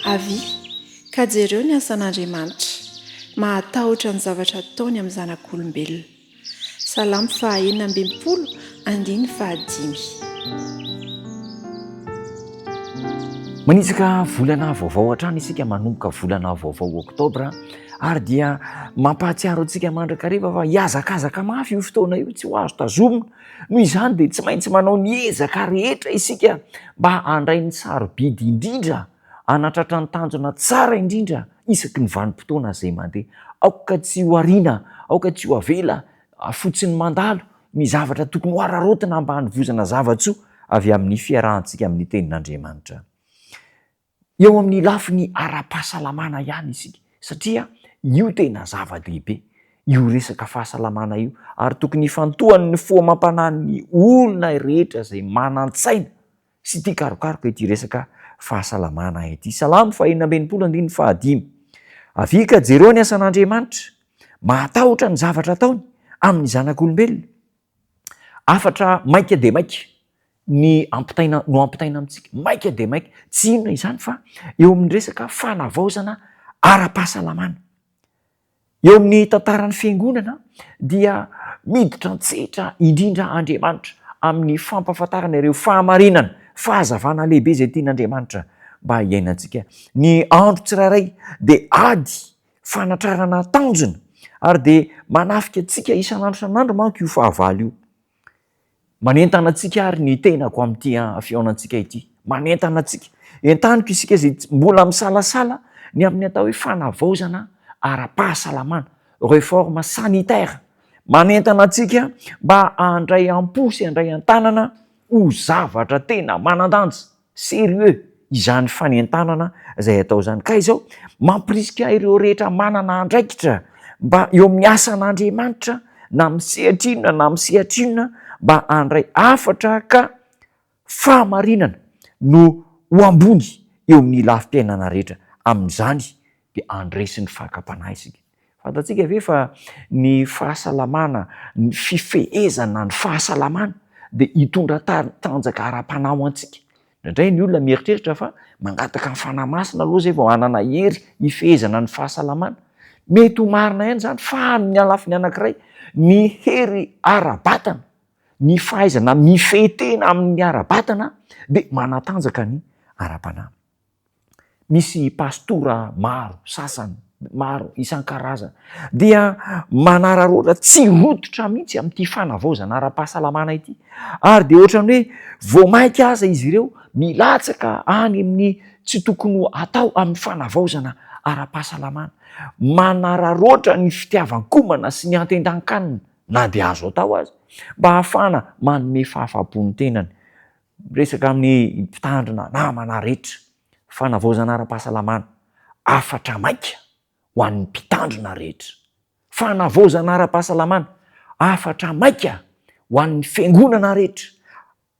avy ka jereo ny asan'andriamanitra mahatahotra ny zavatra ataony amin'ny zanak'olombelona. Salamo 1:25. manitsaka volana vaovao hatrany isika manomboka volana vaovao oktobra ary dia mampahatsiaro antsika mandrakariva fa hiazakazaka mafy io fotoana io, tsy ho azo tazomina. Noho izany dia tsy maintsy manao ny ezaka rehetra isika mba handray ny sarobidy indrindra, hanatratra ny tanjona tsara indrindra isaky ny vanim-potoana izay mandeha. Aoka tsy ho ariana, aoka tsy ho avela fotsiny mandalo ny zavatra tokony ho ararotina mba hanovozana zavatsoa avy amin'ny fiarahantsika amin'ny tenin'Andriamanitra. Eo amin'ny lafiny ara-pahasalamana ihany isika, satria io tena zava-dehibe io resaka fahasalamana io, ary tokony hifantohan'ny foamam-panan'ny olona rehetra izay manan-tsaina sy tia karokaroka ity resaka fahasalamana ity. Salamo 1:25. Avika jereo ny asan'Andriamanitra, mahatahotra ny zavatra ataony amin'ny zanak'olombelona. Afatra maika de maika no ampitaina amintsika, maika de maika. Tsy inona izany fa eo amin'ny resaka fanavaozana ara-pahasalamana. Eo amin'ny tantaran'ny fiangonana dia miditra antsetra indrindra Andriamanitra amin'ny fampahafantarana ireo fahamarinana, fahazavana lehibe izay tian'Andriamanitra mba hiainantsika. Ny andro tsirairay dia ady fanatrarana tanjona ary dia manafika antsika isan'andro isan'andro manko io fahavalo io. Manentana antsika ary ny tenako amin'ity fihaonantsika ity, manentana antsika. Entaniko isika izay mbola misalasala ny amin'ny atao hoe fanavaozana ara-pahasalamana, réforme sanitaire. Manentana antsika mba handray am-posy, handray an-tanana ho zavatra tena manan-danja, sérieux izany fanentanana izay atao izany. Ka izao mampirisika ireo rehetra manana andraikitra mba eo amin'ny asan'Andriamanitra na misehatrinona na misehatrinona mba handray afatra ka fahamarinana no ho ambony eo amin'ny lafim-piainana rehetra. Amin'izany dia andresy ny fakapanahy isika. Fantatsika ve fa ny fahasalamana, ny fifehezana ny fahasalamana dia hitondra tanjaka ara-panahy antsika. Indray ny olona mieritreritra fa mangataka ny fanahy masina aloha zay vao hanana hery hifehezana ny fahasalamana. Mety ho marina ihany izany fa amin'ny alafiny anankiray ny hery ara-batana, ny fahaizana mifehy-tena amin'ny ara-batana dia manatanjaka ny ara-panahy. Misy pastora maro sasany, maro isan-karazany dia manararaotra tsy rototra mihitsy amin'ity fanavaozana ara-pahasalamana ity, ary dia ohatran'ny hoe vao maika aza izy ireo milatsaka any amin'ny tsy tokony ho atao amin'ny fanavaozana ara-pahasalamana. Manararaotra ny fitiavan-komana sy ny antendan-kanina na dia azo atao azy mba ahafahana manome fahafaham-pon'ny tenany. Resaka amin'ny mpitandrina namana rehetra, fanavaozana ara-pahasalamana afatra maika ho an'ny mpitandrina rehetra. Fanavaozana ara-pahasalamana afatra maika ho an'ny fiangonana rehetra.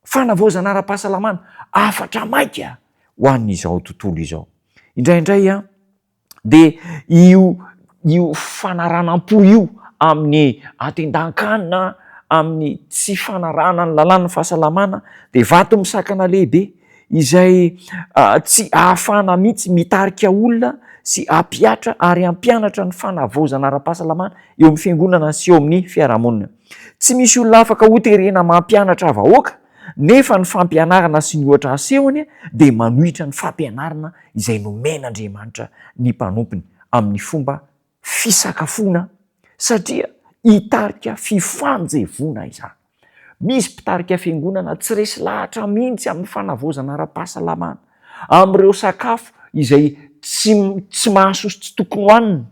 Fanavaozana ara-pahasalamana afatra maika ho an'izao tontolo izao. Indraindray dia io fanaranam-po io amin'ny antendan-kanina, amin'ny tsy fanarahana ny lalàna fahasalamana dia vato misakana lehibe izay tsy ahafahana mihitsy mitarika olona sy ampiatra ary ampianatra ny fanavaozana ara-pahasalamana eo amin'ny fiangonana sy eo amin'ny fiarahamonina. Tsy misy olona afaka hoterena mampianatra vahoaka nefa ny fampianarana sy ny ohatra asehony dia manohitra ny fampianarana izay nomen'Andriamanitra ny mpanompiny amin'ny fomba fisakafoana, satria hitarika fifanjevona izany. Misy mpitarika fiangonana tsy resy lahatra mihitsy amin'ny fanavaozana ara-pahasalamana, amin'ireo sakafo izay tsy mahasoso tsy tokony hohanina,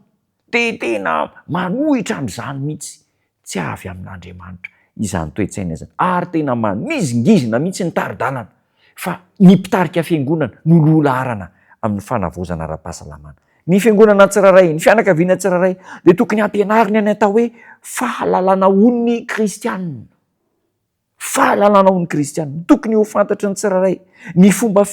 tena manohitra amin'izany mihitsy. Tsy avy amin'Andriamanitra izany toe-tsaina izany, ary tena manizingizina mihitsy ny tari-dalana fa ny mpitarika fiangonana no lola arana amin'ny fanavaozana ara-pahasalamana. Ny fiangonana tsirairay, ny fianakaviana tsirairay dia tokony ampianarina ny atao hoe fahalalana hony kristianina. Fahalalana hony kristianina tokony ho fantatry ny tsirairay ny fomba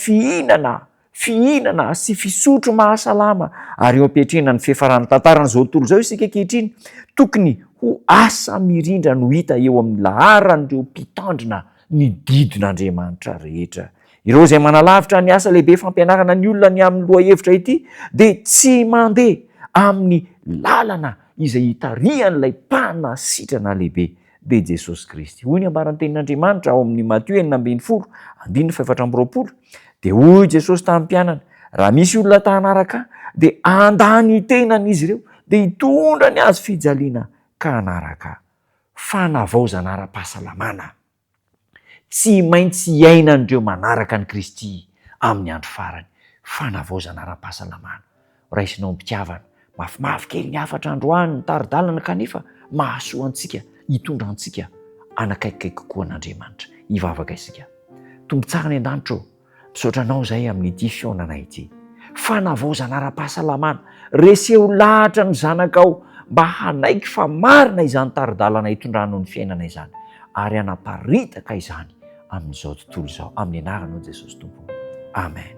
fihinana sy fisotro mahasalama, ary eo ampiatrina ny fiafarany tantarana izao tontolo izao isika ankehitriny. Tokony ho asa mirindra no hita eo amin'ny laharan'ireo mpitandrina ny didin'Andriamanitra rehetra. ireo izay manalavitra ny asa lehibe fampianarana ny olona ny amin'ny loha hevitra ity dia tsy mandeha amin'ny lalana izay hitarihan'ilay mpanasitrana lehibe dia Jesosy Kristy. Hoy ny ambaran'ny tenin'Andriamanitra ao amin'ny Matio 4:5-20 dia hoy Jesosy tamin'ny mpianana, raha misy olona tahanaraka dia andany tenany izy ireo dia hitondra ny azo fijaliana ka hanaraka. Fanavaozana ara-pahasalamana. Tsy maintsy iainan'ireo manaraka ny Kristy amin'ny andro farany. Fanavaozana ara-pahasalamana. Raisinao mpitiavana, mafimafy kely ny afatra androany ny taridalana kanefa mahasoa antsika, hitondra antsika anakaikikaiky kokoa an'Andriamanitra. Hivavaka isika. Tombo tsara ny an-danitra, misaotra anao izay amin'ity fionana ity. Fanavaozana ara-pahasalamana. Reseho lahatra ny zanakao mba hanaiky fa marina izany taridalana hitondranao ny fiainana izany ary hanaparitaka izany amin'izao tontolo izao. Amin'ny anaranao Jesosy Tompo. Amen.